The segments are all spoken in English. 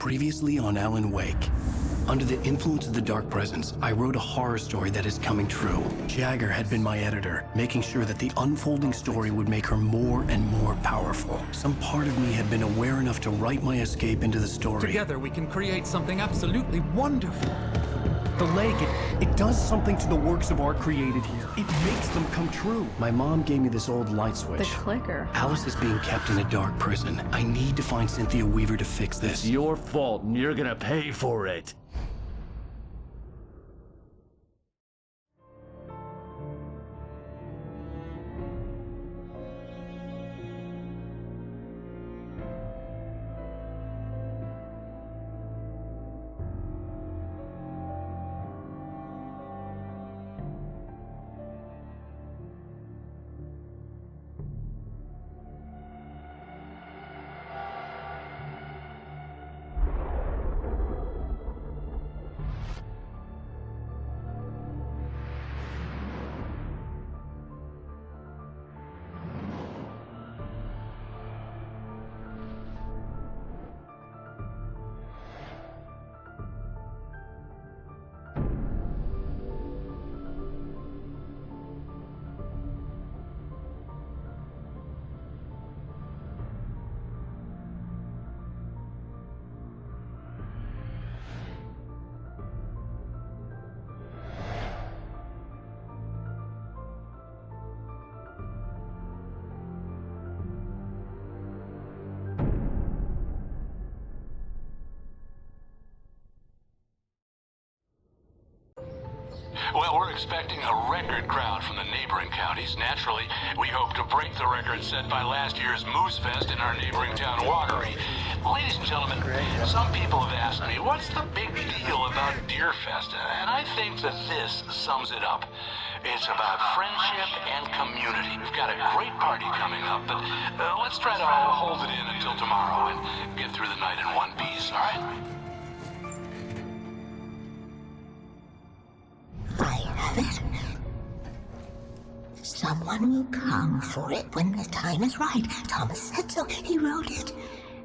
Previously on Alan Wake. Under the influence of the dark presence, I wrote a horror story that is coming true. Jagger had been my editor, making sure that the unfolding story would make her more and more powerful. Some part of me had been aware enough to write my escape into the story. Together we can create something absolutely wonderful. The lake, it does something to the works of art created here. It makes them come true. My mom gave me this old light switch. The clicker. Alice is being kept in a dark prison. I need to find Cynthia Weaver to fix this. It's your fault, and you're gonna pay for it. Well, we're expecting a record crowd from the neighboring counties. Naturally, we hope to break the record set by last year's Moose Fest in our neighboring town, Watery. Ladies and gentlemen, some people have asked me, what's the big deal about Deer Fest? And I think that this sums it up. It's about friendship and community. We've got a great party coming up, but let's try to hold it in until tomorrow and get through the night in one piece, all right? I have it. Someone will come for it when the time is right. Thomas said so. He wrote it.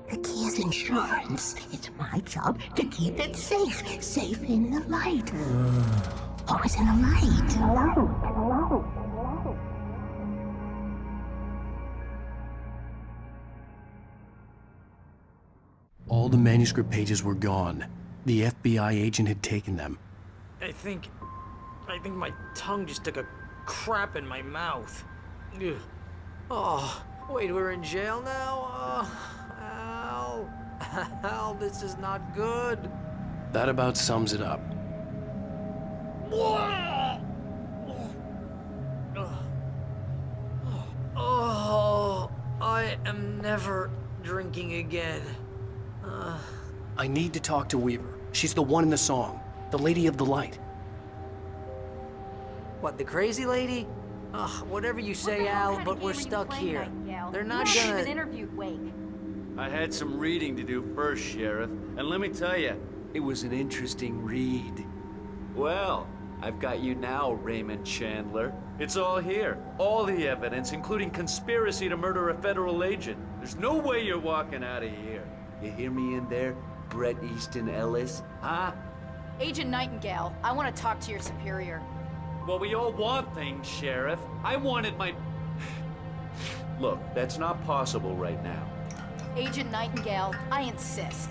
The key is insurance. It's my job to keep it safe. Safe in the light. Always in the light. All the manuscript pages were gone. The FBI agent had taken them. I think my tongue just took a crap in my mouth. Ugh. Oh, wait, we're in jail now? Al. Al, this is not good. That about sums it up. Oh, I am never drinking again. I need to talk to Weaver. She's the one in the song. The Lady of the Light. What, the crazy lady? Ugh, whatever you say, Al, but we're stuck here. They're not gonna... interviewed Wake. I had some reading to do first, Sheriff, and let me tell you, it was an interesting read. Well, I've got you now, Raymond Chandler. It's all here. All the evidence, including conspiracy to murder a federal agent. There's no way you're walking out of here. You hear me in there, Bret Easton Ellis? Huh? Agent Nightingale, I want to talk to your superior. Well, we all want things, Sheriff. I wanted my... Look, that's not possible right now. Agent Nightingale, I insist.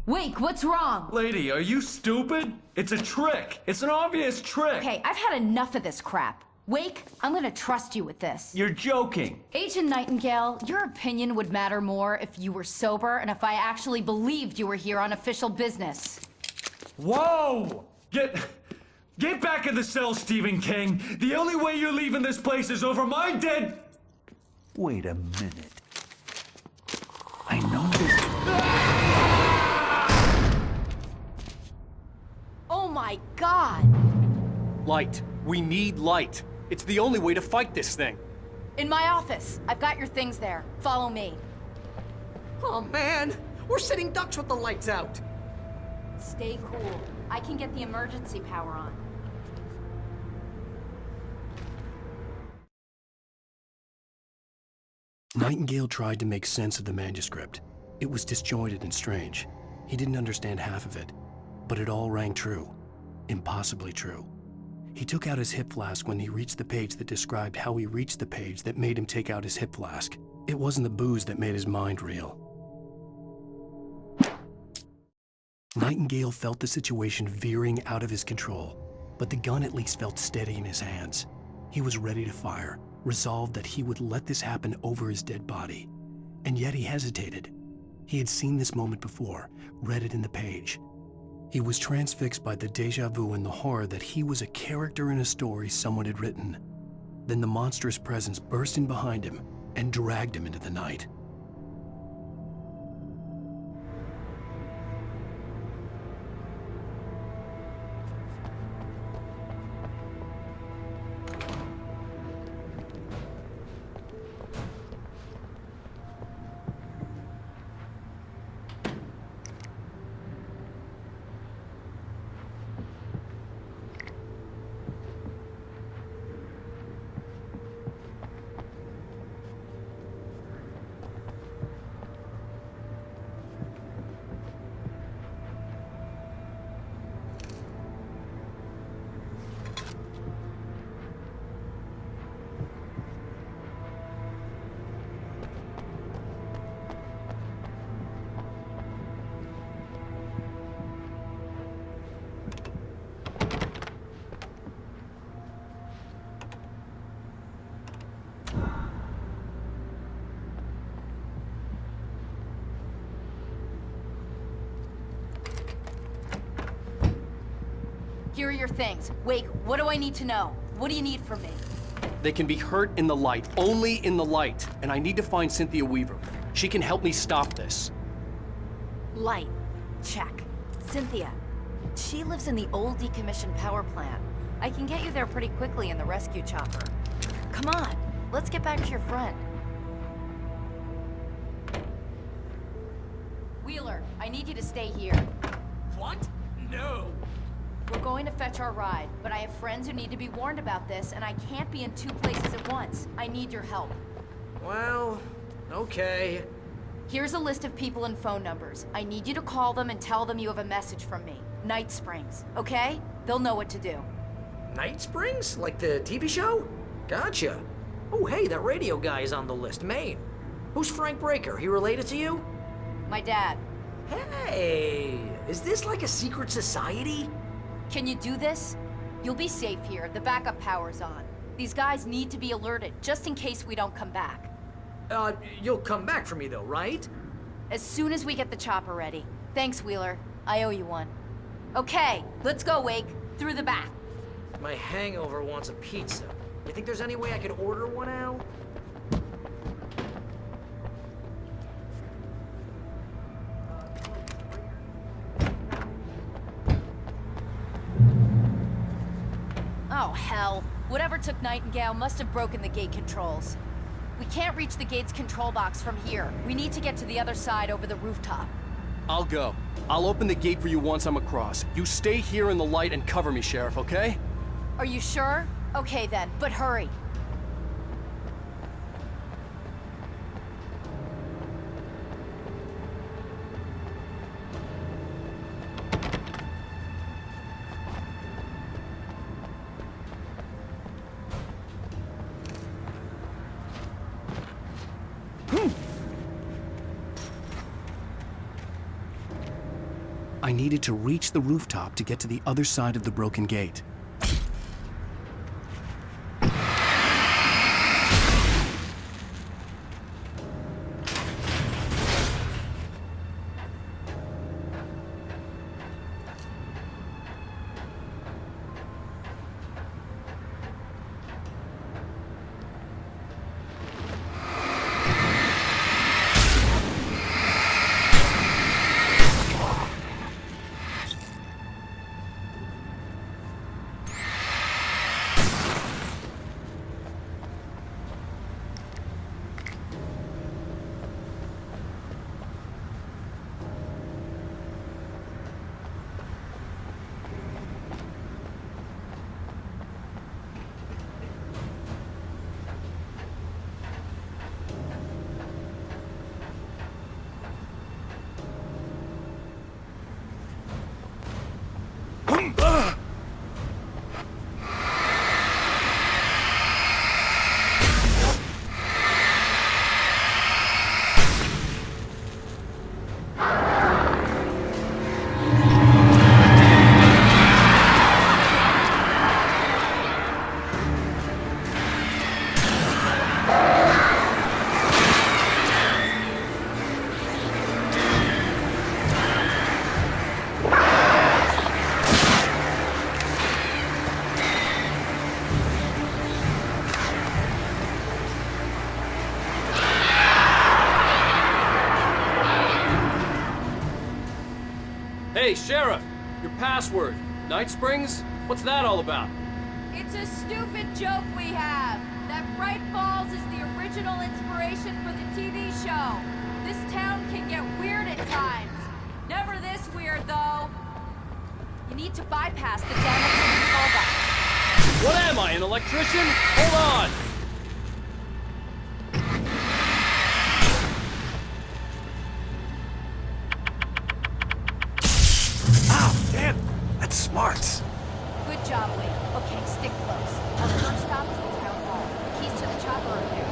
Wake, what's wrong? Lady, are you stupid? It's a trick. It's an obvious trick. Okay, I've had enough of this crap. Wake, I'm gonna trust you with this. You're joking. Agent Nightingale, your opinion would matter more if you were sober and if I actually believed you were here on official business. Whoa! Get back in the cell, Stephen King. The only way you're leaving this place is over my dead... Wait a minute. I know this... Oh my God! Light. We need light. It's the only way to fight this thing. In my office. I've got your things there. Follow me. Oh, man! We're sitting ducks with the lights out! Stay cool. I can get the emergency power on. Nightingale tried to make sense of the manuscript. It was disjointed and strange. He didn't understand half of it, but it all rang true. Impossibly true. He took out his hip flask when he reached the page that described how he reached the page that made him take out his hip flask. It wasn't the booze that made his mind reel. Nightingale felt the situation veering out of his control, but the gun at least felt steady in his hands. He was ready to fire, resolved that he would let this happen over his dead body. And yet he hesitated. He had seen this moment before, read it in the page. He was transfixed by the déjà vu and the horror that he was a character in a story someone had written. Then the monstrous presence burst in behind him and dragged him into the night. Here are your things. Wake, what do I need to know? What do you need from me? They can be hurt in the light, only in the light. And I need to find Cynthia Weaver. She can help me stop this. Light. Check. Cynthia. She lives in the old decommissioned power plant. I can get you there pretty quickly in the rescue chopper. Come on, let's get back to your friend. Wheeler, I need you to stay here. What? No. We're going to fetch our ride, but I have friends who need to be warned about this, and I can't be in two places at once. I need your help. Well, okay. Here's a list of people and phone numbers. I need you to call them and tell them you have a message from me. Night Springs, okay? They'll know what to do. Night Springs? Like the TV show? Gotcha. Oh, hey, that radio guy is on the list, Maine. Who's Frank Breaker? He related to you? My dad. Hey, is this like a secret society? Can you do this? You'll be safe here. The backup power's on. These guys need to be alerted, just in case we don't come back. You'll come back for me though, right? As soon as we get the chopper ready. Thanks, Wheeler. I owe you one. Okay, let's go, Wake. Through the back. My hangover wants a pizza. You think there's any way I could order one out? Oh, hell. Whatever took Nightingale must have broken the gate controls. We can't reach the gate's control box from here. We need to get to the other side over the rooftop. I'll go. I'll open the gate for you once I'm across. You stay here in the light and cover me, Sheriff, okay? Are you sure? Okay then, but hurry. I needed to reach the rooftop to get to the other side of the broken gate. Sheriff, your password. Night Springs? What's that all about? It's a stupid joke we have. That Bright Falls is the original inspiration for the TV show. This town can get weird at times. Never this weird, though. You need to bypass the damage control box. What am I, an electrician? Hold on! Ow, damn! That's smart. Good job, Wade. Okay, stick close. Our first stop is the town hall. The keys to the chopper are there.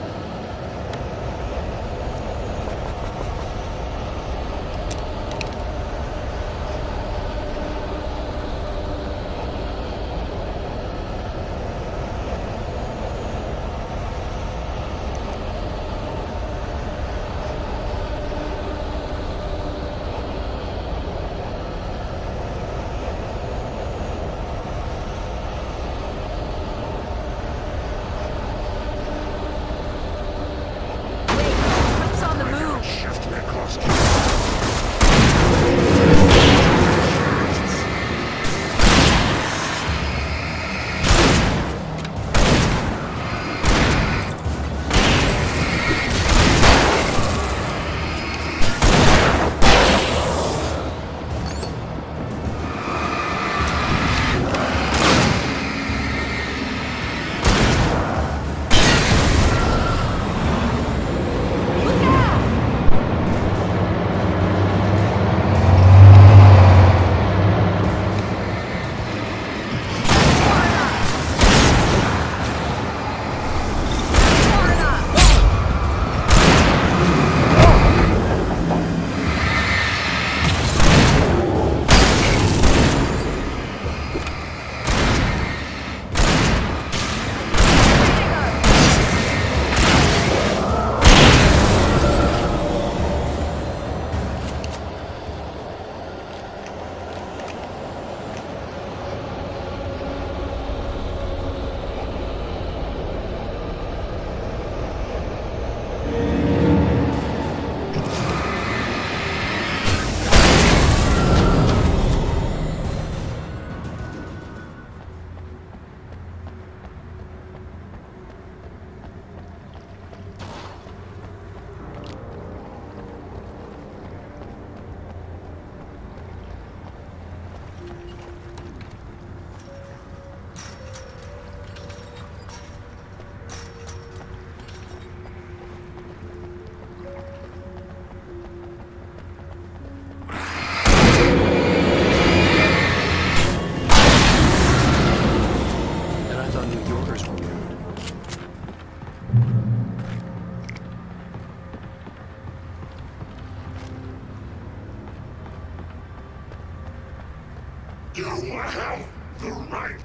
You have the right.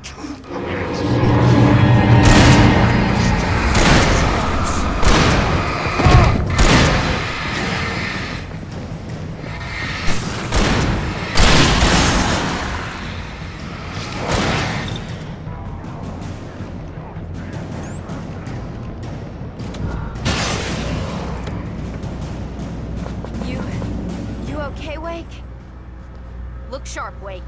You okay, Wake? Look sharp, Wake.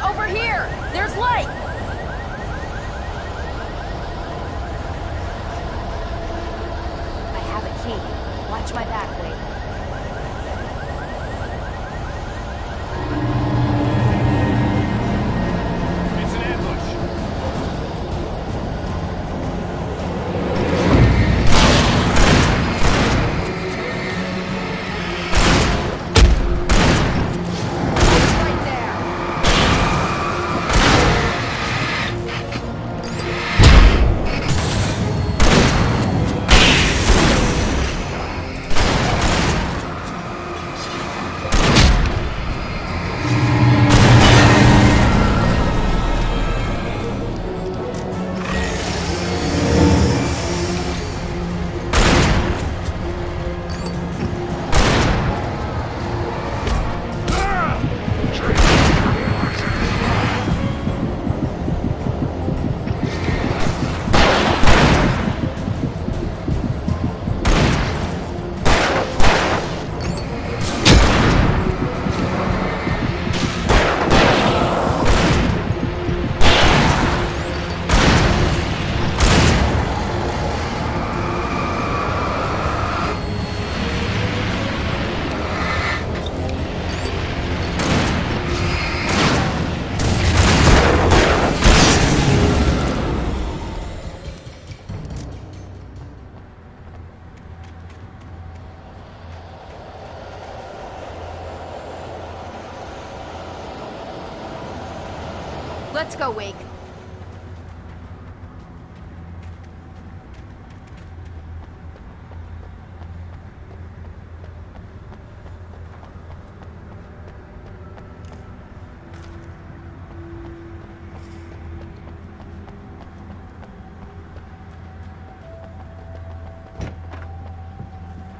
Over here! There's light! I have a key. Watch my back, Wade. It's an ambush. Right there. Let's go, Wake.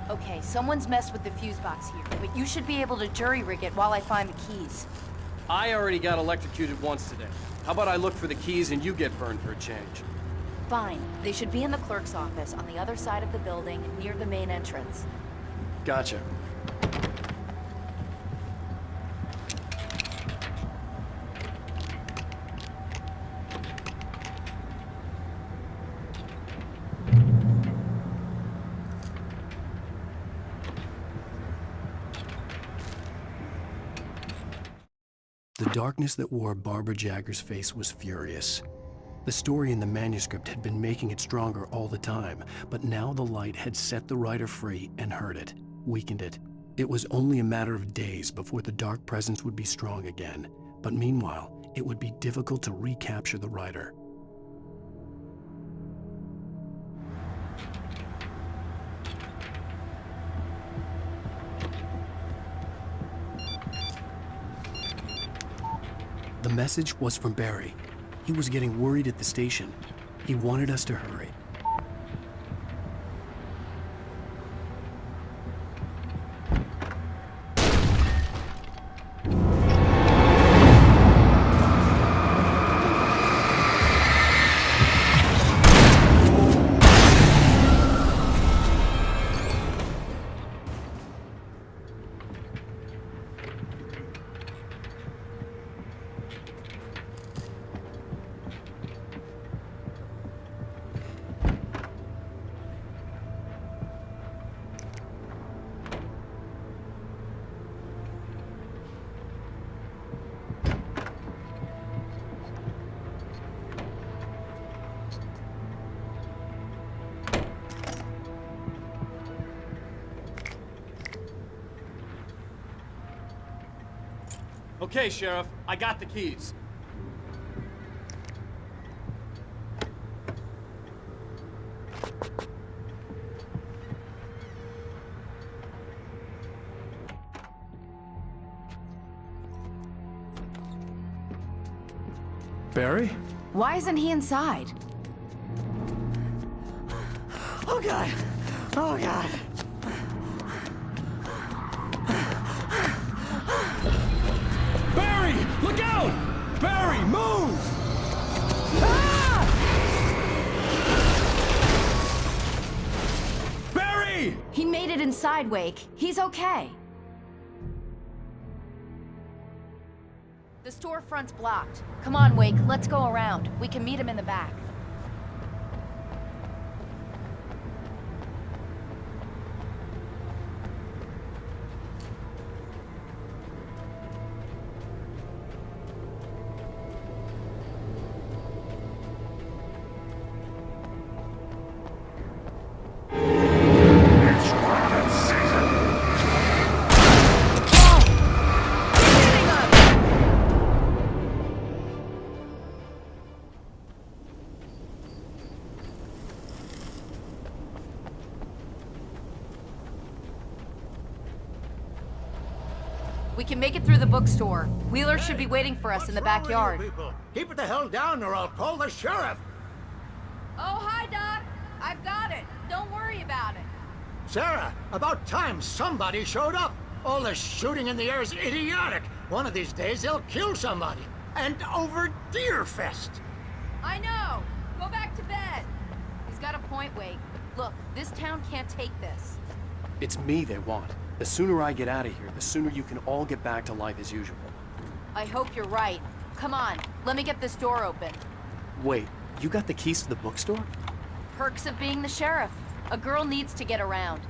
Okay, someone's messed with the fuse box here, but you should be able to jury-rig it while I find the keys. I already got electrocuted once today. How about I look for the keys and you get burned for a change? Fine. They should be in the clerk's office on the other side of the building, near the main entrance. Gotcha. The darkness that wore Barbara Jagger's face was furious. The story in the manuscript had been making it stronger all the time, but now the light had set the writer free and hurt it, weakened it. It was only a matter of days before the dark presence would be strong again, but meanwhile, it would be difficult to recapture the writer. The message was from Barry. He was getting worried at the station. He wanted us to hurry. Okay, Sheriff, I got the keys. Barry? Why isn't he inside? Oh, God. Oh, God. Barry! Look out! Barry, move! Barry! He made it inside, Wake. He's okay. The storefront's blocked. Come on, Wake. Let's go around. We can meet him in the back. It's rocket season. We can make it through the bookstore. Wheeler should be waiting for us in the backyard. People, keep it the hell down or I'll call the sheriff. Oh, hi, Doc. I've got it. Don't worry about it. Sarah, about time somebody showed up. All this shooting in the air is idiotic. One of these days they'll kill somebody. And over Deerfest. I know. Go back to bed. He's got a point, Wake. Look, this town can't take this. It's me they want. The sooner I get out of here, the sooner you can all get back to life as usual. I hope you're right. Come on, let me get this door open. Wait, you got the keys to the bookstore? Perks of being the sheriff. A girl needs to get around.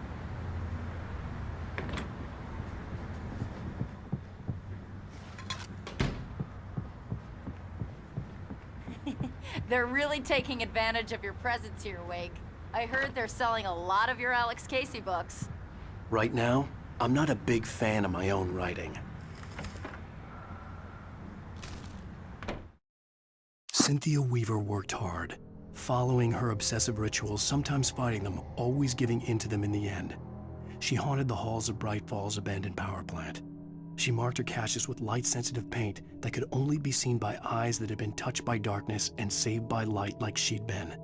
They're really taking advantage of your presence here, Wake. I heard they're selling a lot of your Alex Casey books. Right now, I'm not a big fan of my own writing. Cynthia Weaver worked hard, following her obsessive rituals, sometimes fighting them, always giving in to them in the end. She haunted the halls of Bright Falls' abandoned power plant. She marked her caches with light-sensitive paint that could only be seen by eyes that had been touched by darkness and saved by light like she'd been.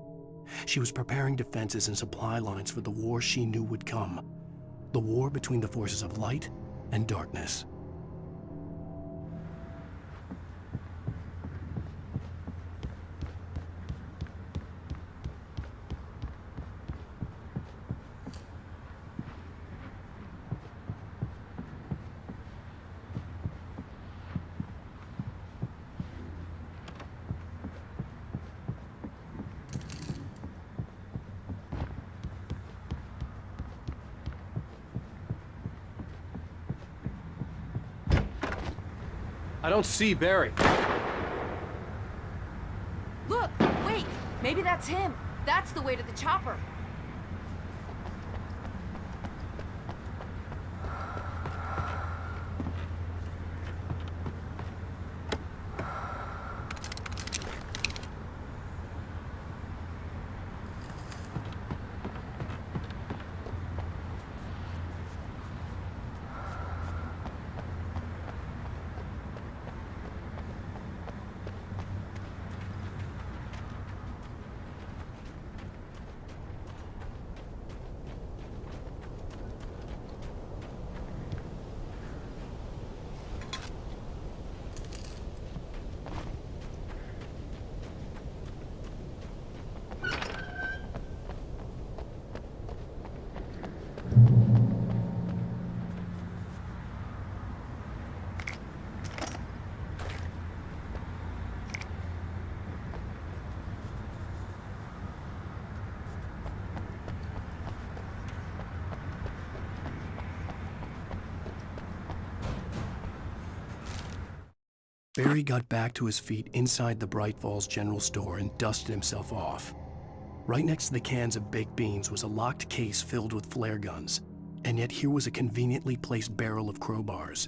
She was preparing defenses and supply lines for the war she knew would come. The war between the forces of light and darkness. I don't see Barry. Look! Wait! Maybe that's him! That's the way to the chopper! Barry got back to his feet inside the Bright Falls General Store and dusted himself off. Right next to the cans of baked beans was a locked case filled with flare guns, and yet here was a conveniently placed barrel of crowbars.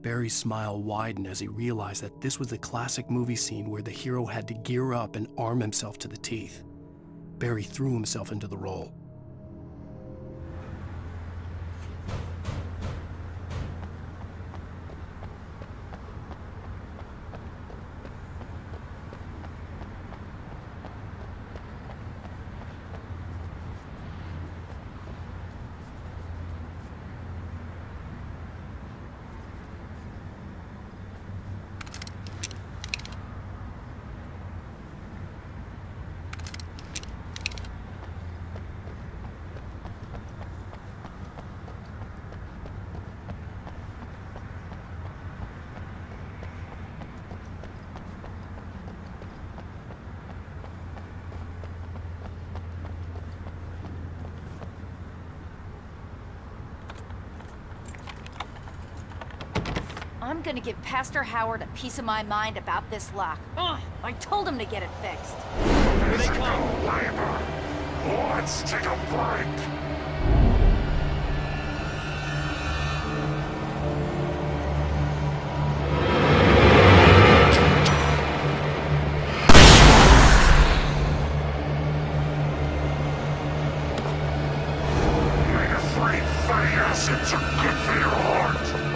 Barry's smile widened as he realized that this was the classic movie scene where the hero had to gear up and arm himself to the teeth. Barry threw himself into the role. I'm gonna give Pastor Howard a piece of my mind about this lock. Ugh, I told him to get it fixed. Here they come! Let's take a break! Omega-3 fatty acids are good for your heart!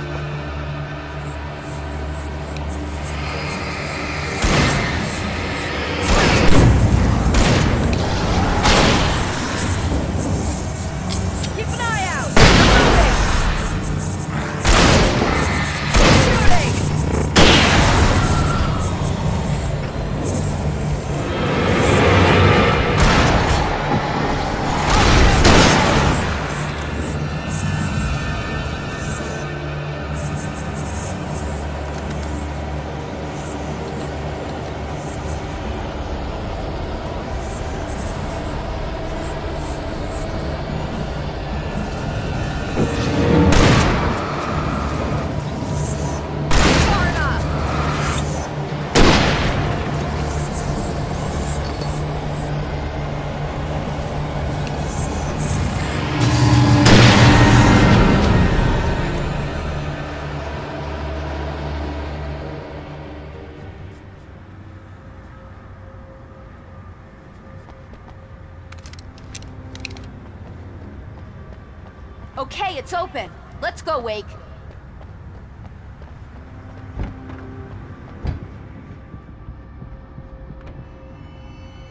Okay, it's open. Let's go, Wake.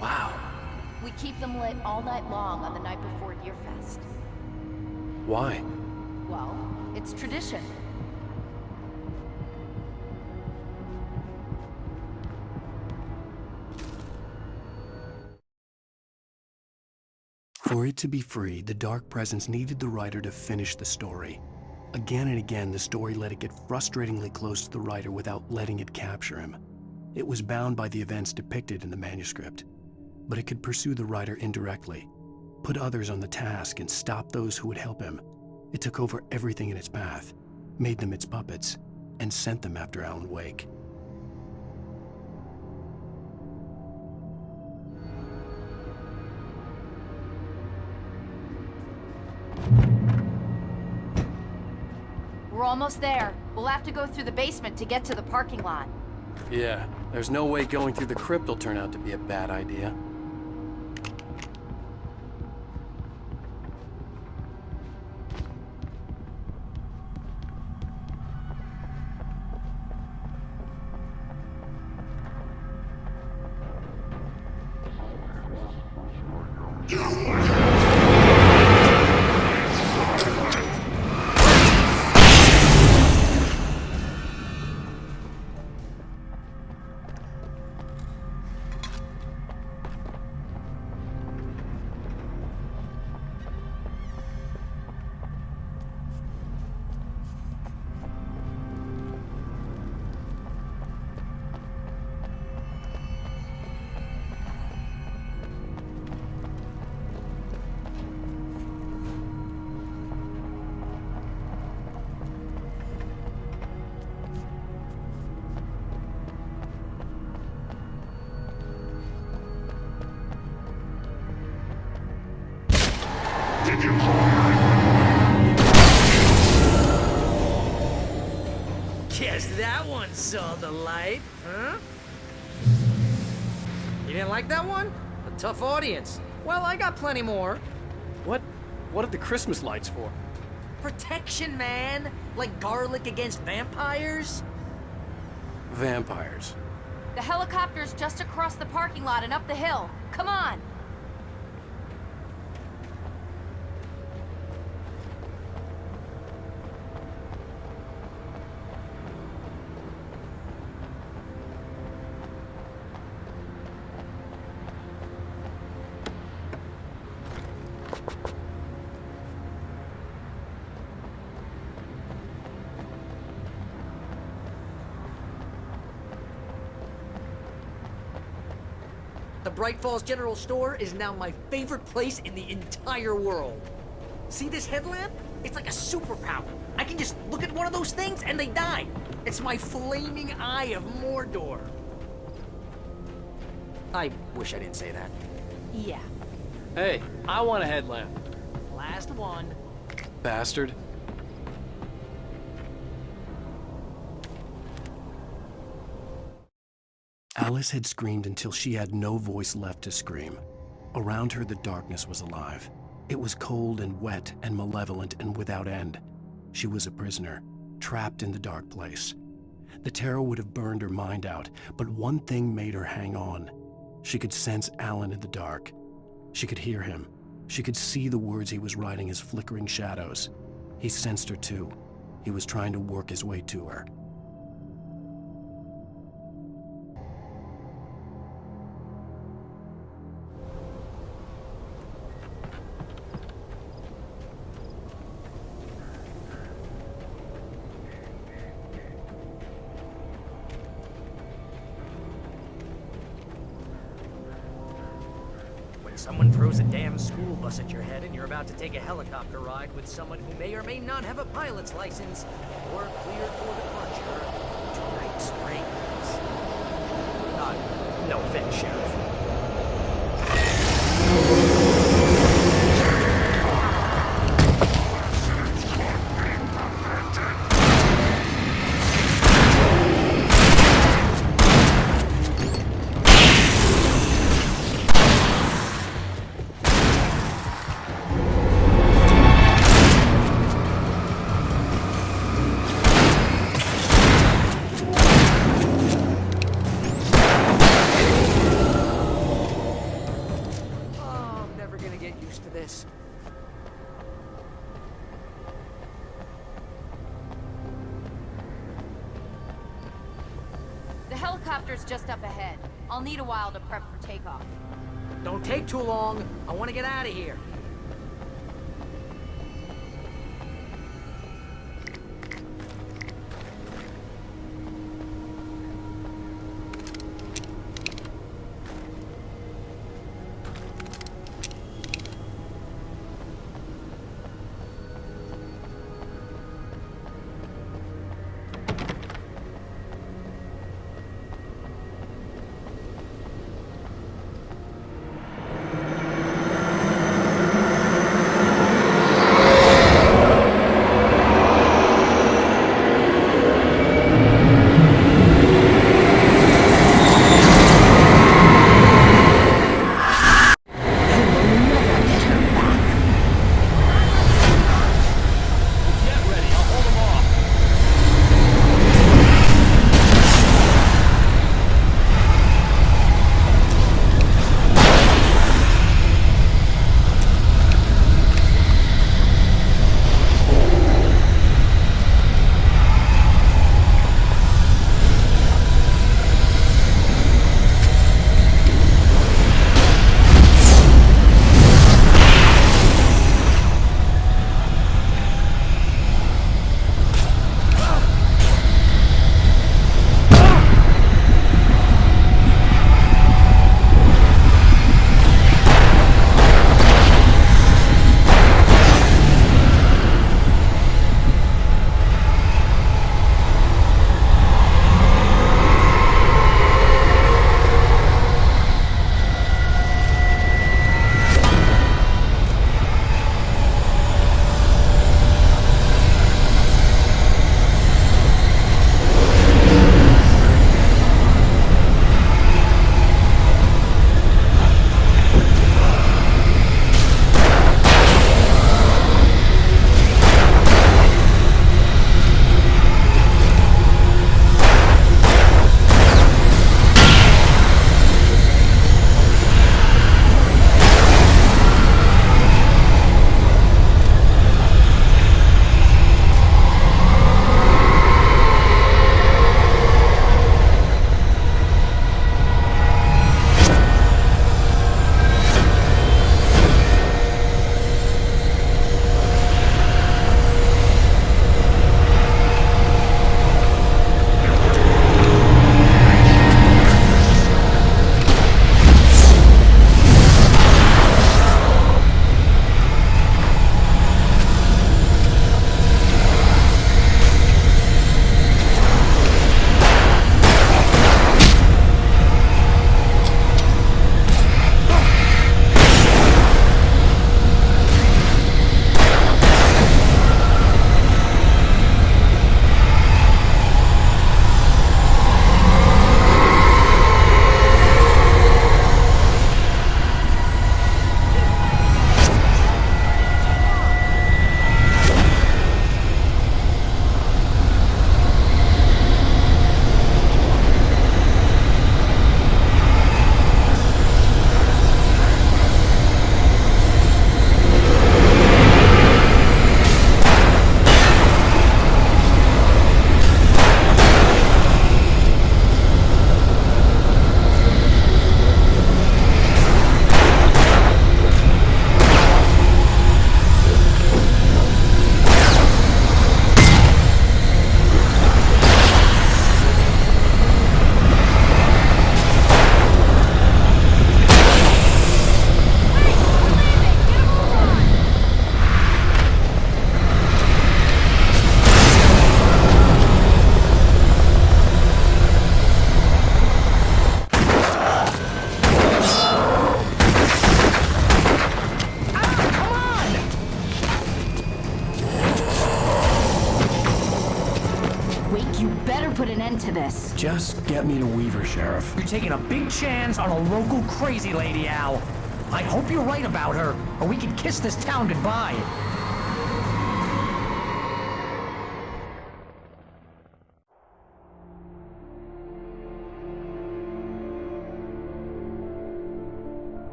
Wow. We keep them lit all night long on the night before Deerfest. Why? Well, it's tradition. For it to be free, the Dark Presence needed the writer to finish the story. Again and again, the story let it get frustratingly close to the writer without letting it capture him. It was bound by the events depicted in the manuscript, but it could pursue the writer indirectly, put others on the task and stop those who would help him. It took over everything in its path, made them its puppets, and sent them after Alan Wake. We're almost there. We'll have to go through the basement to get to the parking lot. Yeah, there's no way going through the crypt will turn out to be a bad idea. Guess that one saw the light, huh? You didn't like that one? A tough audience. Well, I got plenty more. What are the Christmas lights for? Protection, man. Like garlic against vampires. Vampires. The helicopter's just across the parking lot and up the hill. Come on! The Bright Falls General Store is now my favorite place in the entire world. See this headlamp? It's like a superpower. I can just look at one of those things and they die. It's my flaming eye of Mordor. I wish I didn't say that. Yeah. Hey, I want a headlamp. Last one. Bastard. Alice had screamed until she had no voice left to scream. Around her, the darkness was alive. It was cold and wet and malevolent and without end. She was a prisoner, trapped in the dark place. The terror would have burned her mind out, but one thing made her hang on. She could sense Alan in the dark. She could hear him. She could see the words he was writing as flickering shadows. He sensed her too. He was trying to work his way to her. Someone throws a damn school bus at your head and you're about to take a helicopter ride with someone who may or may not have a pilot's license or cleared for departure to Night Springs. No offense, Sheriff. hangar's just up ahead. I'll need a while to prep for takeoff. Don't take too long. I want to get out of here. put an end to this. Just get me to Weaver, Sheriff. You're taking a big chance on a local crazy lady, Al. I hope you're right about her, or we can kiss this town goodbye.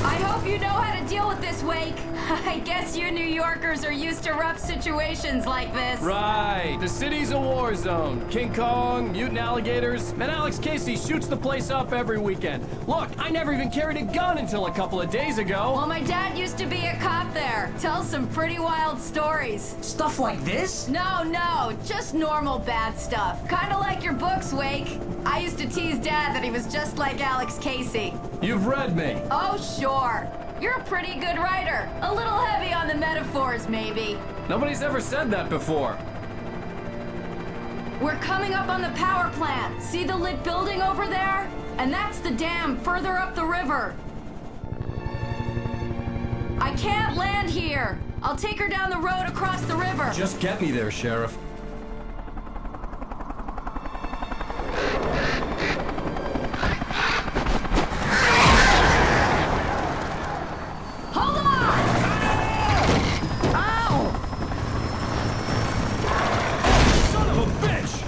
I hope you know how to deal with this, Wake. I guess you're you New Yorkers are used to rough situations like this. Right. The city's a war zone. King Kong, mutant alligators. Man, Alex Casey shoots the place up every weekend. Look, I never even carried a gun until a couple of days ago. Well, my dad used to be a cop there. Tells some pretty wild stories. Stuff like this? No, just normal bad stuff. Kinda like your books, Wake. I used to tease Dad that he was just like Alex Casey. You've read me. Oh, sure. You're a pretty good writer. A little heavy on the metaphors, maybe. Nobody's ever said that before. We're coming up on the power plant. See the lit building over there? And that's the dam further up the river. I can't land here. I'll take her down the road across the river. Just get me there, Sheriff. Hold on! Ow! Son of a bitch!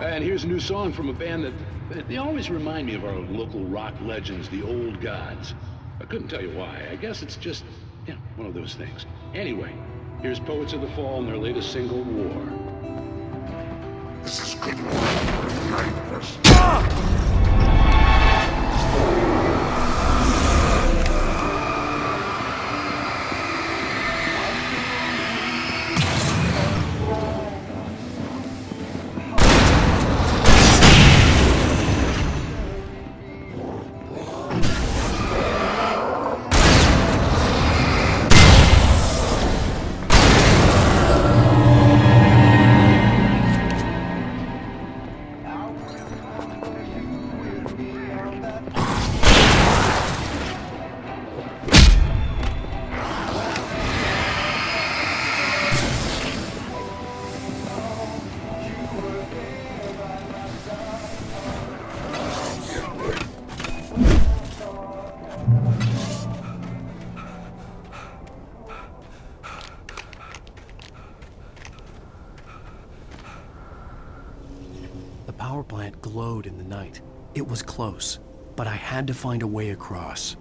And here's a new song from a band that they always remind me of our local rock legends, the Old Gods. I couldn't tell you why. I guess it's just, one of those things. Anyway, here's Poets of the Fall and their latest single, War. This is good work. glowed in the night. It was close, but I had to find a way across.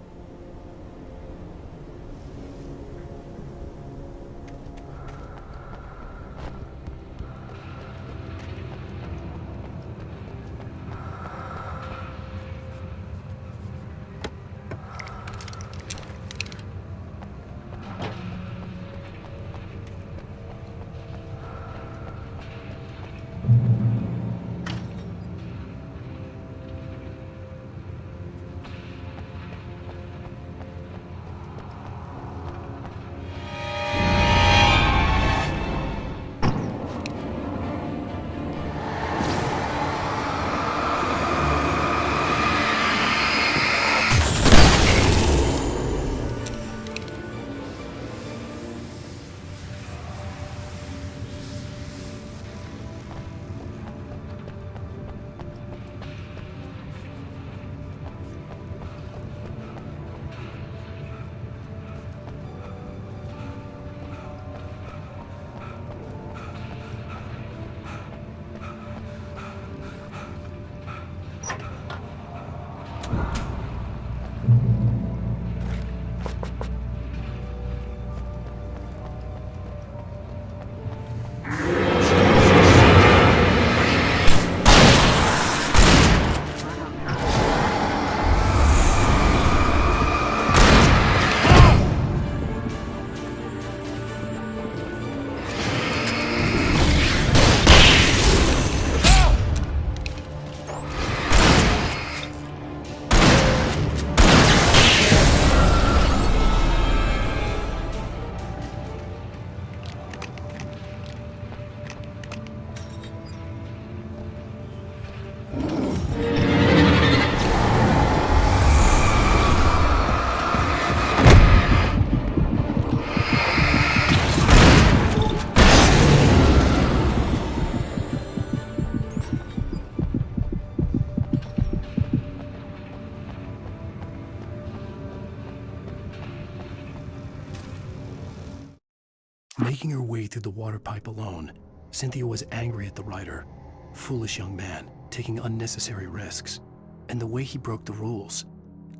Making her way through the water pipe alone, Cynthia was angry at the writer. Foolish young man, taking unnecessary risks. And the way he broke the rules.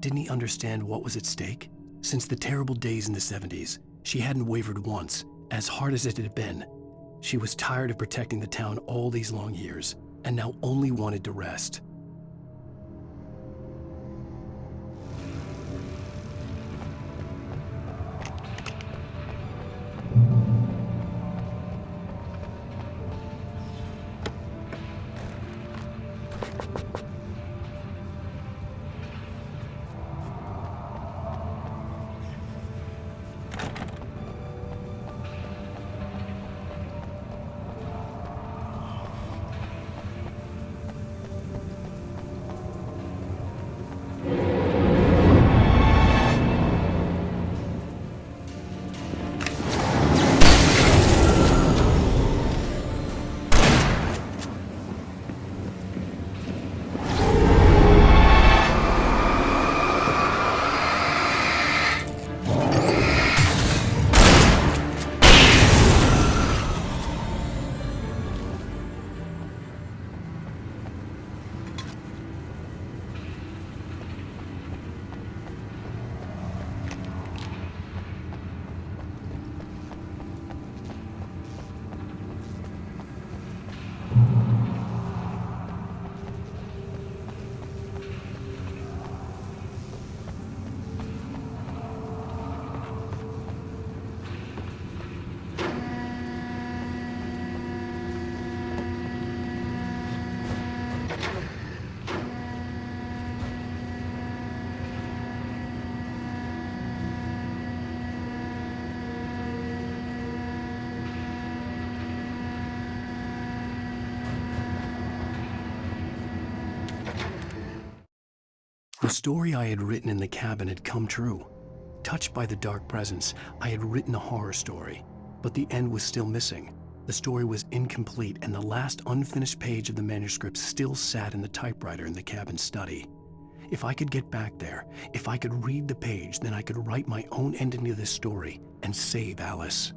Didn't he understand what was at stake? Since the terrible days in the 70s, she hadn't wavered once, as hard as it had been. She was tired of protecting the town all these long years, and now only wanted to rest. The story I had written in the cabin had come true. Touched by the dark presence, I had written a horror story, but the end was still missing. The story was incomplete, and the last unfinished page of the manuscript still sat in the typewriter in the cabin study. If I could get back there, if I could read the page, then I could write my own ending to this story and save Alice.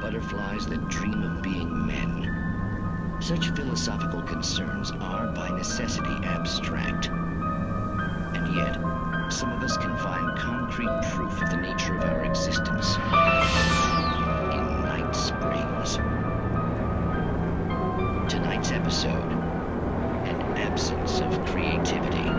butterflies that dream of being men. Such philosophical concerns are, by necessity, abstract. And yet, some of us can find concrete proof of the nature of our existence in Night Springs. Tonight's episode, an absence of creativity.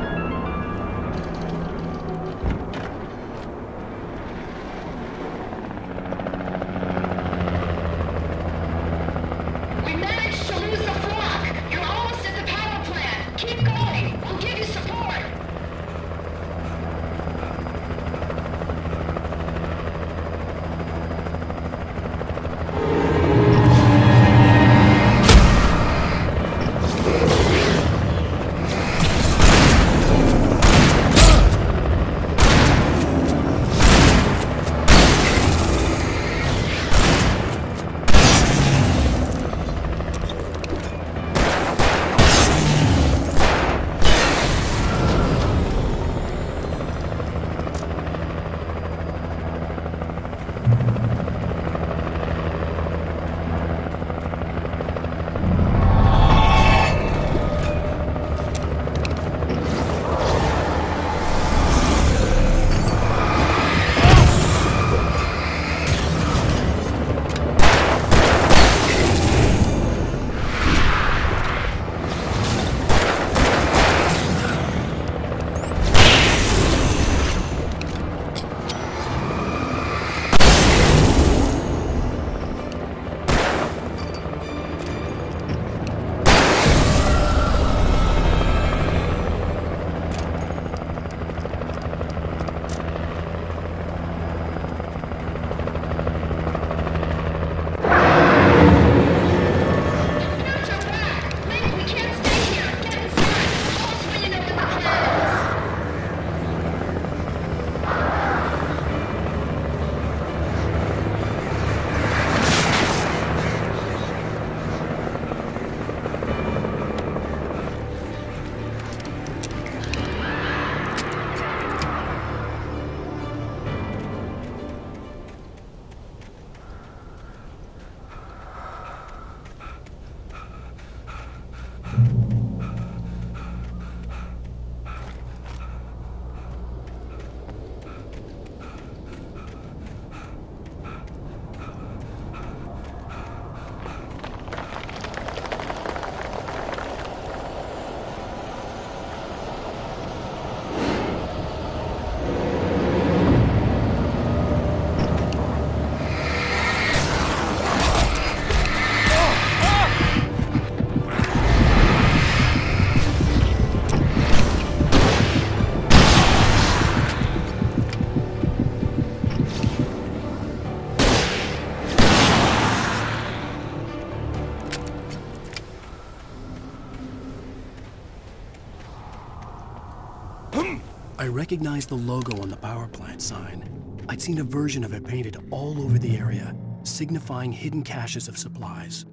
I recognized the logo on the power plant sign. I'd seen a version of it painted all over the area, signifying hidden caches of supplies.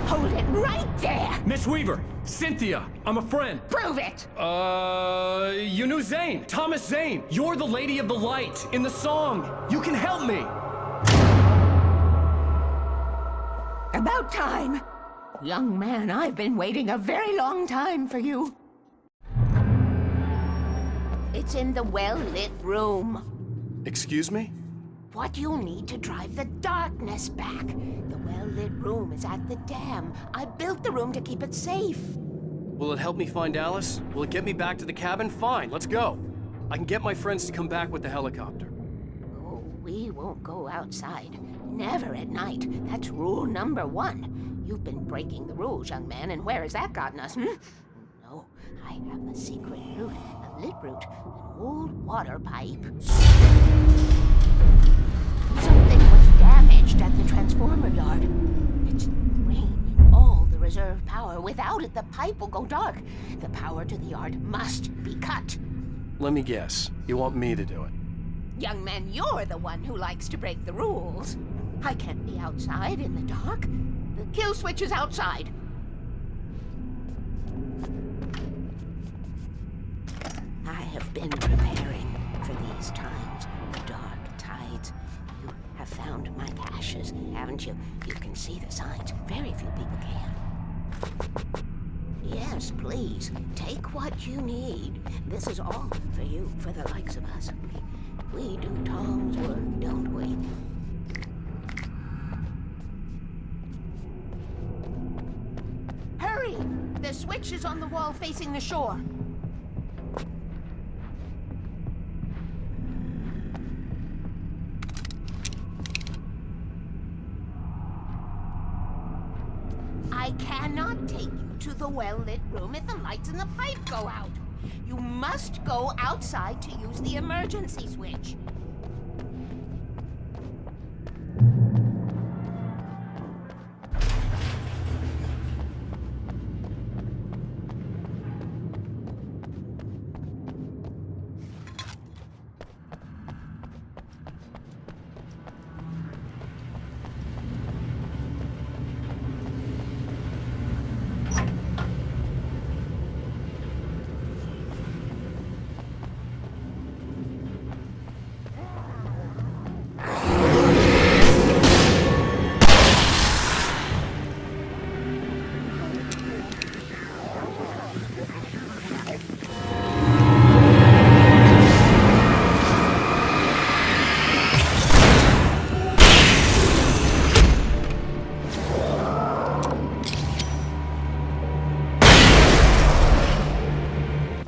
Hold it right there! Miss Weaver! Cynthia! I'm a friend! Prove it! You knew Zane! Thomas Zane! You're the Lady of the Light in the song! You can help me! About time! Young man, I've been waiting a very long time for you. It's in the well-lit room. Excuse me? What you need to drive the darkness back. The well-lit room is at the dam. I built the room to keep it safe. Will it help me find Alice? Will it get me back to the cabin? Fine, let's go. I can get my friends to come back with the helicopter. Oh, we won't go outside. Never at night. That's rule number 1. You've been breaking the rules, young man, and where has that gotten us, No, I have a secret route, a lit route, an old water pipe. Something was damaged at the transformer yard. It's draining all the reserve power. Without it, the pipe will go dark. The power to the yard must be cut. Let me guess. You want me to do it? Young man, you're the one who likes to break the rules. I can't be outside in the dark. The kill switch is outside. I have been preparing for these times. The dark tides. You have found my caches, haven't you? You can see the signs. Very few people can. Yes, please. Take what you need. This is all for you, for the likes of us. We do Tom's work, don't we? Hurry! The switch is on the wall facing the shore. I cannot take you to the well-lit room if the lights in the pipe go out. You must go outside to use the emergency switch.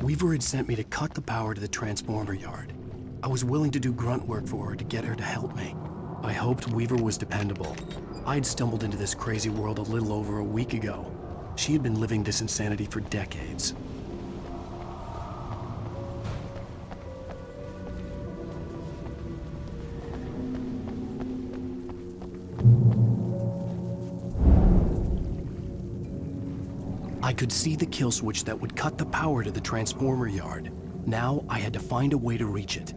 Weaver had sent me to cut the power to the transformer yard. I was willing to do grunt work for her to get her to help me. I hoped Weaver was dependable. I'd stumbled into this crazy world a little over a week ago. She had been living this insanity for decades. I could see the kill switch that would cut the power to the transformer yard. Now I had to find a way to reach it.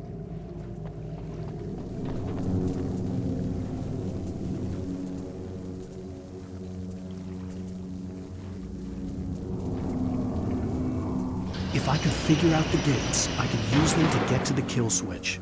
If I could figure out the gates, I could use them to get to the kill switch.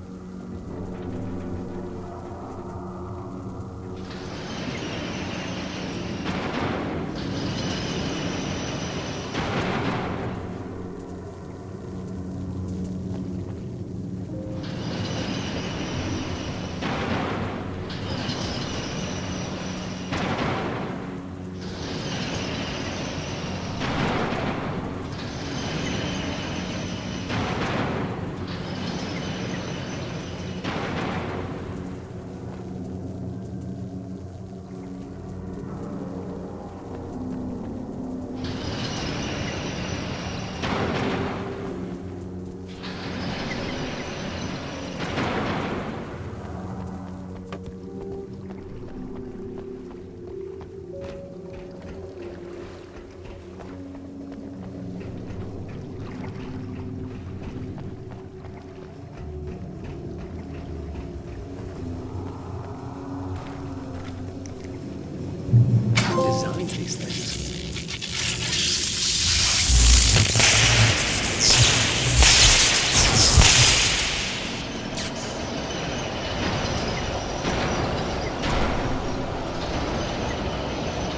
Designed these things.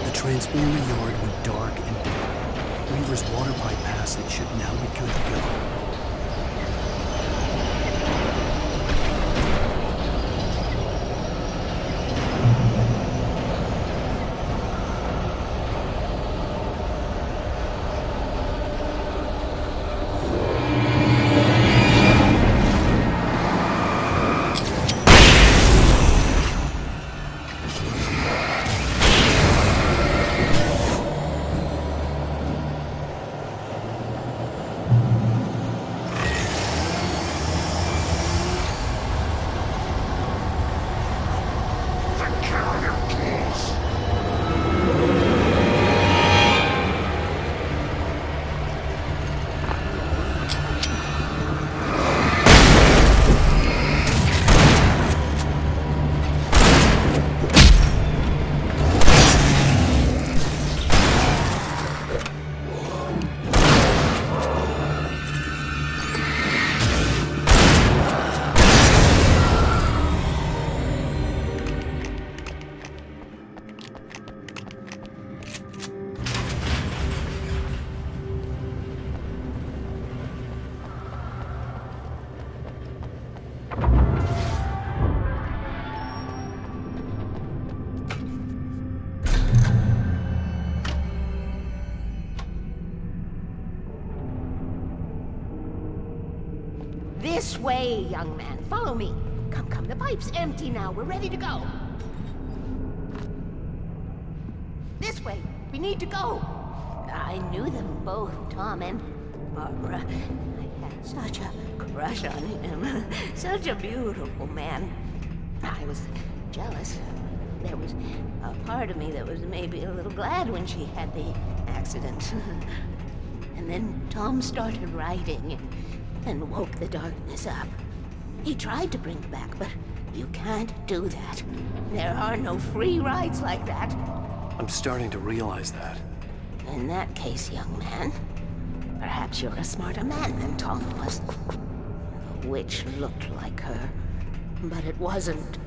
The transformer yard went dark and dead. Weaver's water pipe passage should now be good to go. This way, young man. Follow me. Come, come. The pipe's empty now. We're ready to go. This way. We need to go. I knew them both, Tom and Barbara. I had such a crush on him. Such a beautiful man. I was jealous. There was a part of me that was maybe a little glad when she had the accident. And then Tom started writing and woke the darkness up. He tried to bring it back, but you can't do that. There are no free rides like that. I'm starting to realize that. In that case, young man, perhaps you're a smarter man than Tom was. The witch looked like her, but it wasn't.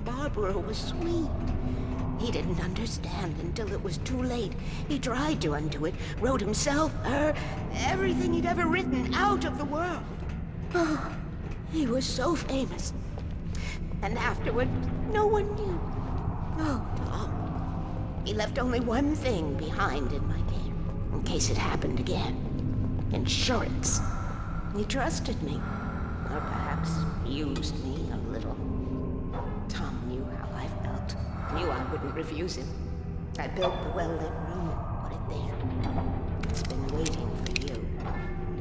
Barbara was sweet. He didn't understand until it was too late. He tried to undo it, wrote himself, her, everything he'd ever written out of the world. Oh, he was so famous. And afterward, no one knew. Oh, Tom. He left only one thing behind in my game, in case it happened again. Insurance. He trusted me. Or perhaps used me a little. Tom knew how I felt. Knew I wouldn't refuse him. I built the well-lit room and put it there. It's been waiting for you.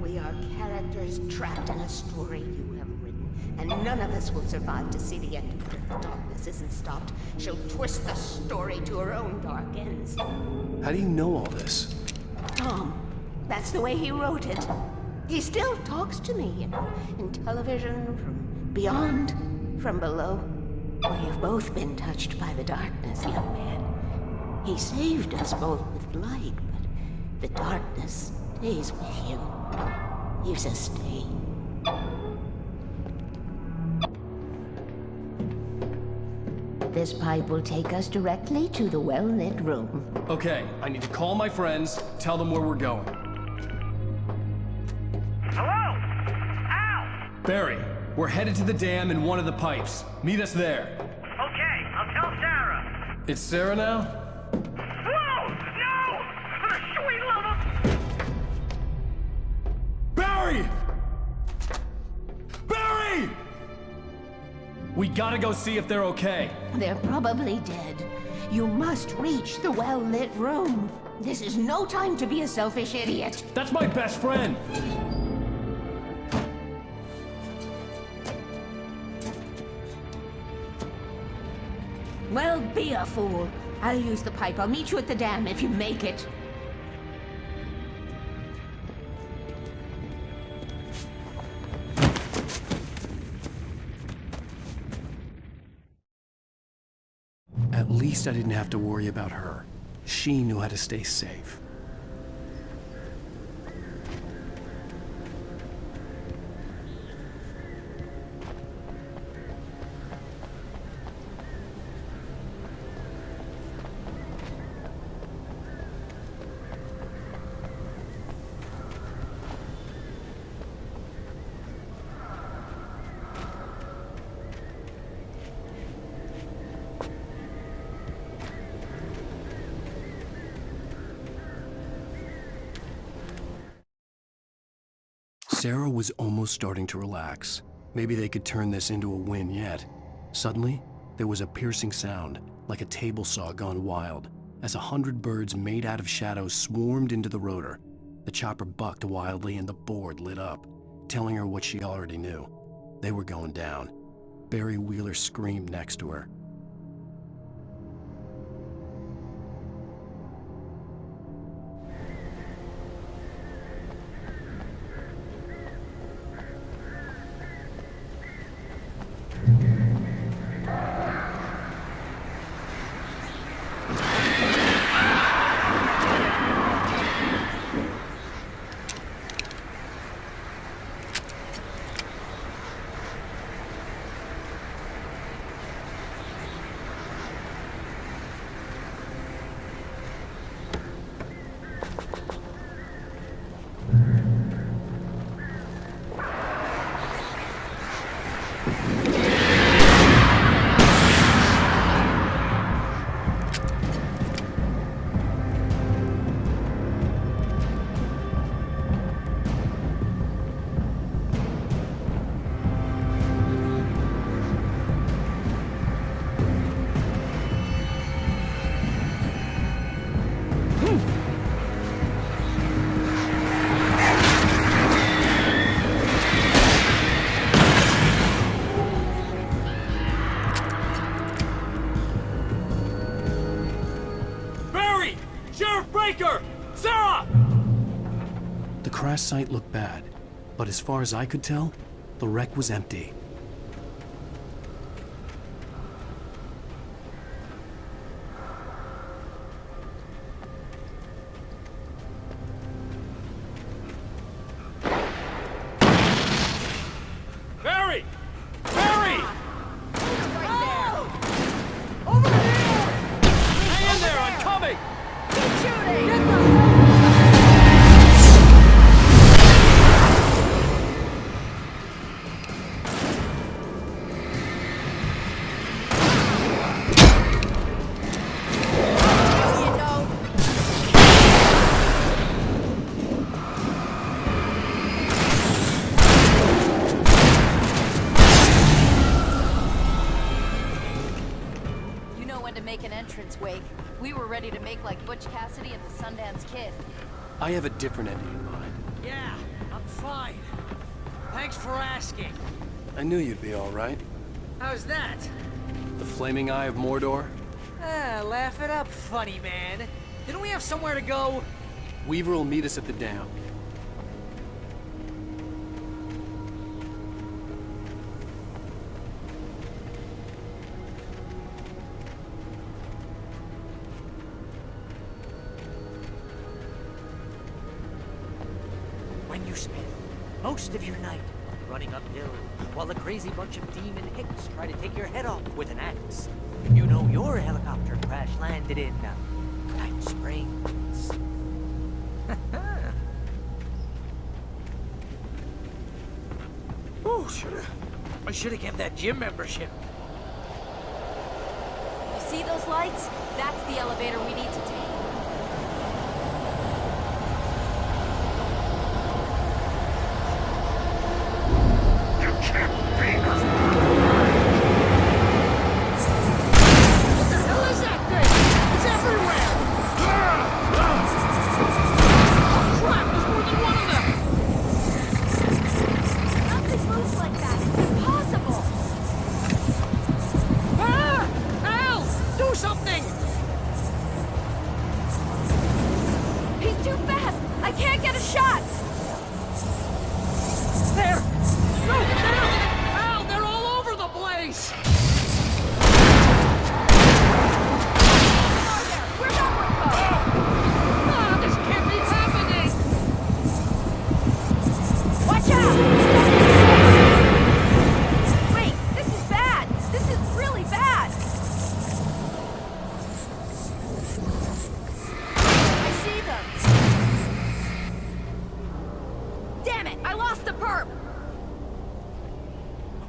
We are characters trapped in a story you have written, and none of us will survive to see the end of it if the darkness isn't stopped. She'll twist the story to her own dark ends. How do you know all this? Tom, that's the way he wrote it. He still talks to me, you know, in television, from beyond, from below. We've both been touched by the darkness, young man. He saved us both with light, but the darkness stays with you. Leaves a stain. This pipe will take us directly to the well-lit room. Okay, I need to call my friends, tell them where we're going. Hello? Al! Barry, we're headed to the dam in one of the pipes. Meet us there. Okay, I'll tell Sarah. It's Sarah now? Whoa! No! For the sweet love of... Barry! Barry! We gotta go see if they're okay. They're probably dead. You must reach the well-lit room. This is no time to be a selfish idiot. That's my best friend! Well, be a fool. I'll use the pipe. I'll meet you at the dam if you make it. At least I didn't have to worry about her. She knew how to stay safe. Sarah was almost starting to relax. Maybe they could turn this into a win yet. Suddenly, there was a piercing sound, like a table saw gone wild, as 100 birds made out of shadows swarmed into the rotor. The chopper bucked wildly and the board lit up, telling her what she already knew. They were going down. Barry Wheeler screamed next to her. crash site looked bad, but as far as I could tell, the wreck was empty. Barry! Barry! Over here! Hang in there, I'm coming! Keep shooting! You know when to make an entrance, Wake. We were ready to make like Butch Cassidy and the Sundance Kid. I have a different ending in mind. Yeah, I'm fine. Thanks for asking. I knew you'd be all right. How's that? The flaming eye of Mordor? Laugh it up, funny man. Didn't we have somewhere to go? Weaver will meet us at the dam. When you spend most of your night running uphill while the crazy bunch of demon hicks try to take your head off with an axe, you know your helicopter crash landed in Night Springs. Oh, I should have kept that gym membership. You see those lights? That's the elevator we need to take.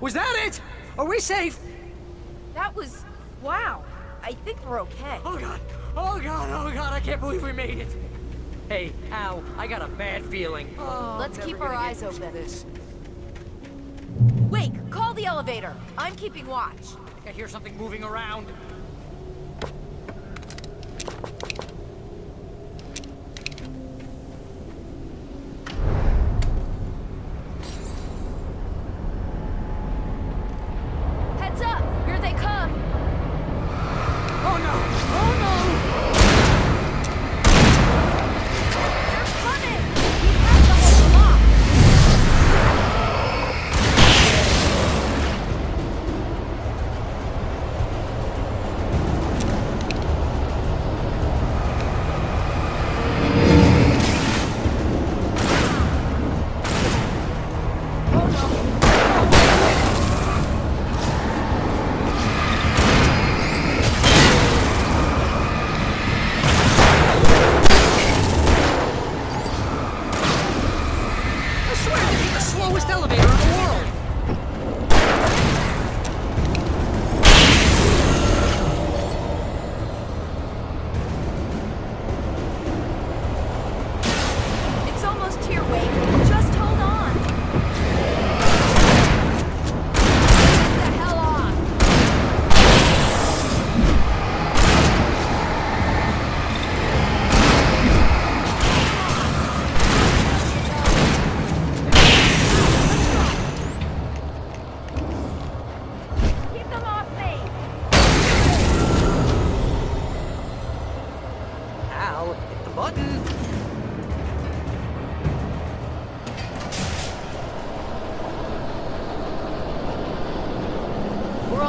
Was that it? Are we safe? That was... wow. I think we're okay. Oh god! Oh god! Oh god! I can't believe we made it! Hey, Al, I got a bad feeling. Oh, Let's I'm keep never our gonna eyes get used to open. This. Wake, call the elevator. I'm keeping watch. I think I hear something moving around. Heads up! Here they come! Oh no! Oh no! They're coming! We have to hold them off!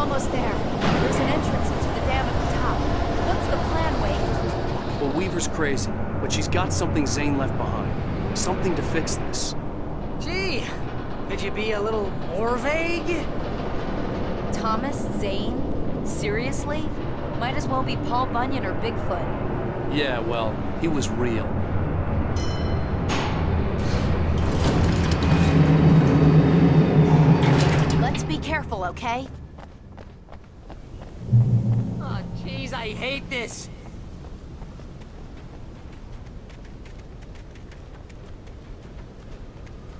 almost there. There's an entrance into the dam at the top. What's the plan, Wade? Well, Weaver's crazy, but she's got something Zane left behind. Something to fix this. Gee, could you be a little more vague? Thomas Zane? Seriously? Might as well be Paul Bunyan or Bigfoot. Yeah, well, he was real. Let's be careful, okay? Oh, jeez, I hate this.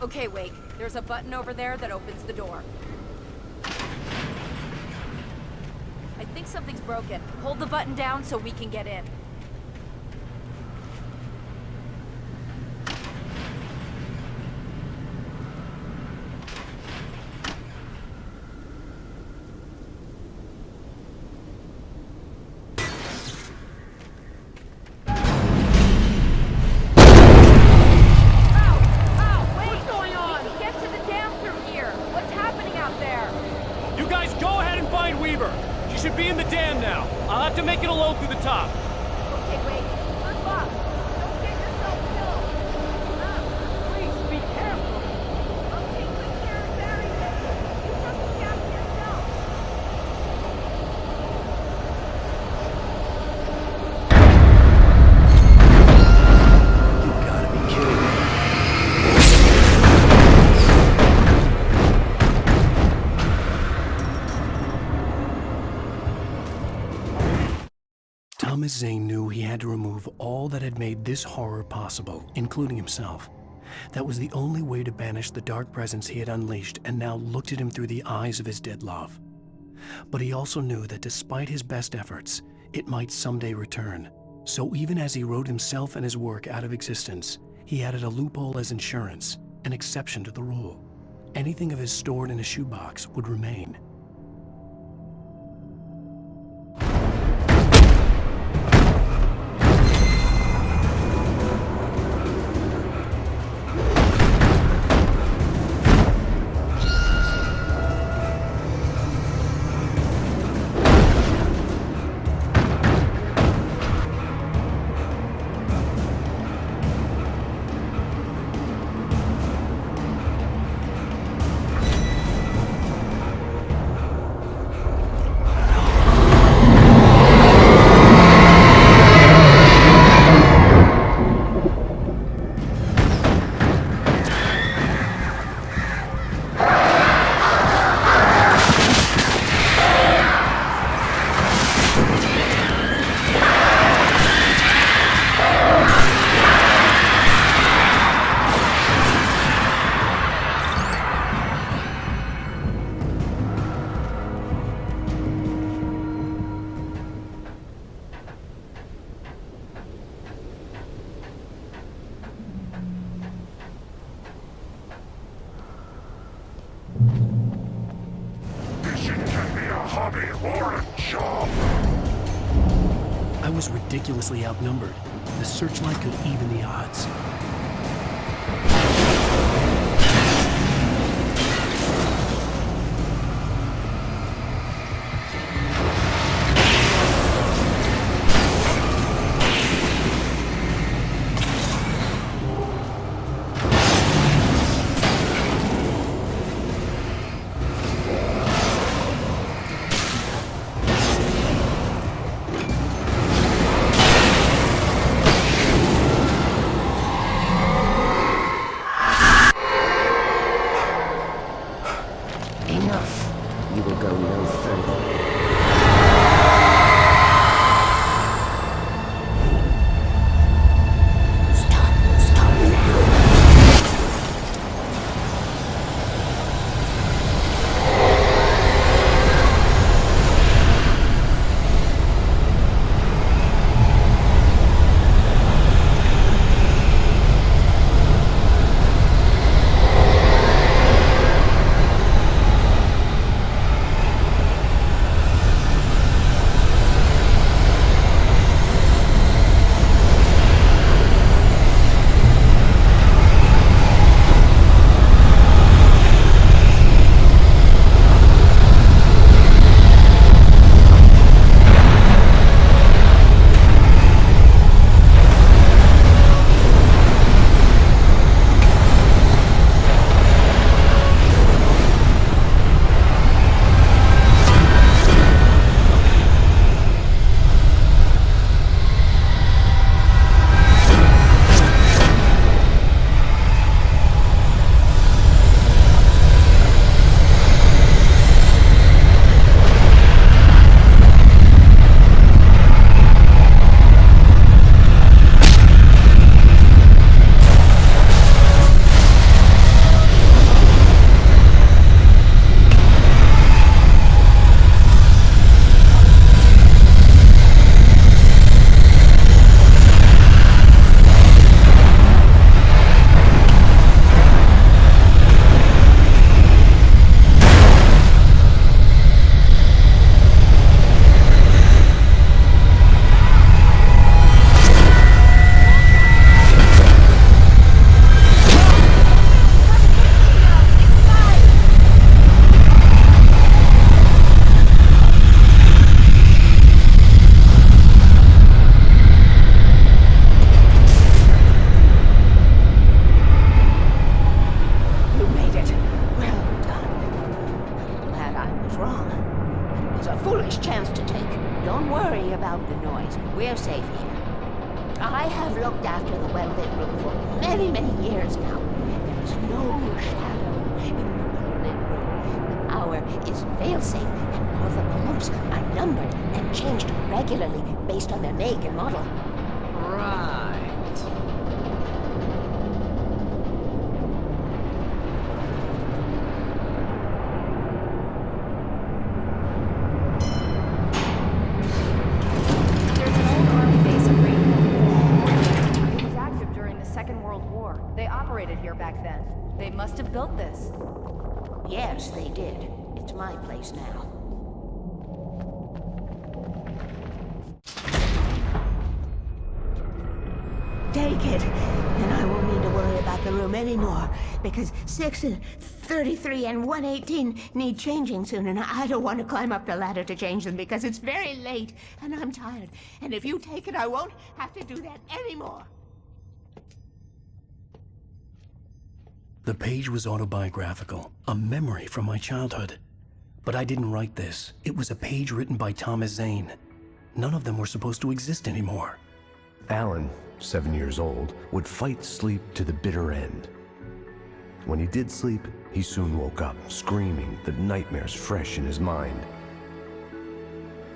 Okay, Wake. There's a button over there that opens the door. I think something's broken. Hold the button down so we can get in. She should be in the dam now. I'll have to make it a load through the top. Okay, wait. Good luck. Don't get yourself killed. Please be careful. I'll take good care of everything. You just look after yourself. You gotta be kidding me. Thomas Zane knew he had to remove all that had made this horror possible, including himself. That was the only way to banish the dark presence he had unleashed and now looked at him through the eyes of his dead love. But he also knew that despite his best efforts, it might someday return. So even as he wrote himself and his work out of existence, he added a loophole as insurance, an exception to the rule. Anything of his stored in a shoebox would remain. I was ridiculously outnumbered. The searchlight could even the odds. wrong. But it was a foolish chance to take. Don't worry about the noise. We're safe here. I have looked after the well-lit room for many, many years now. There is no shadow in the well-lit room. The power is fail-safe, and all the bulbs are numbered and changed regularly based on their make and model. Right. There's an old army base at Greenville. It was active during the Second World War. They operated here back then. They must have built this. Yes, they did. It's my place now. Take it, and I won't need to worry about the room anymore, because 6 and 33 and 118 need changing soon, and I don't want to climb up the ladder to change them because it's very late, and I'm tired. And if you take it, I won't have to do that anymore. The page was autobiographical, a memory from my childhood. But I didn't write this. It was a page written by Thomas Zane. None of them were supposed to exist anymore. Alan, 7 years old, would fight sleep to the bitter end. When he did sleep, he soon woke up, screaming, the nightmares fresh in his mind.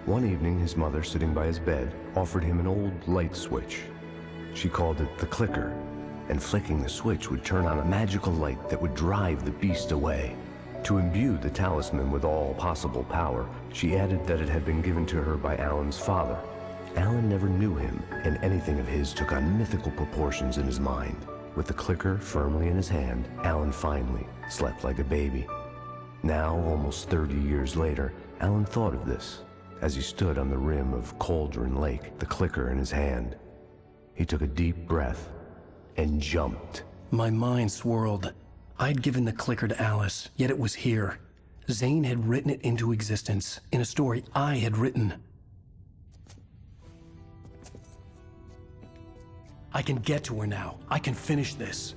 One evening, his mother, sitting by his bed, offered him an old light switch. She called it the clicker, and flicking the switch would turn on a magical light that would drive the beast away. To imbue the talisman with all possible power, she added that it had been given to her by Alan's father. Alan never knew him, and anything of his took on mythical proportions in his mind. With the clicker firmly in his hand, Alan finally slept like a baby. Now, almost 30 years later, Alan thought of this as he stood on the rim of Cauldron Lake, the clicker in his hand. He took a deep breath and jumped. My mind swirled. I'd given the clicker to Alice, yet it was here. Zane had written it into existence, in a story I had written. I can get to her now. I can finish this.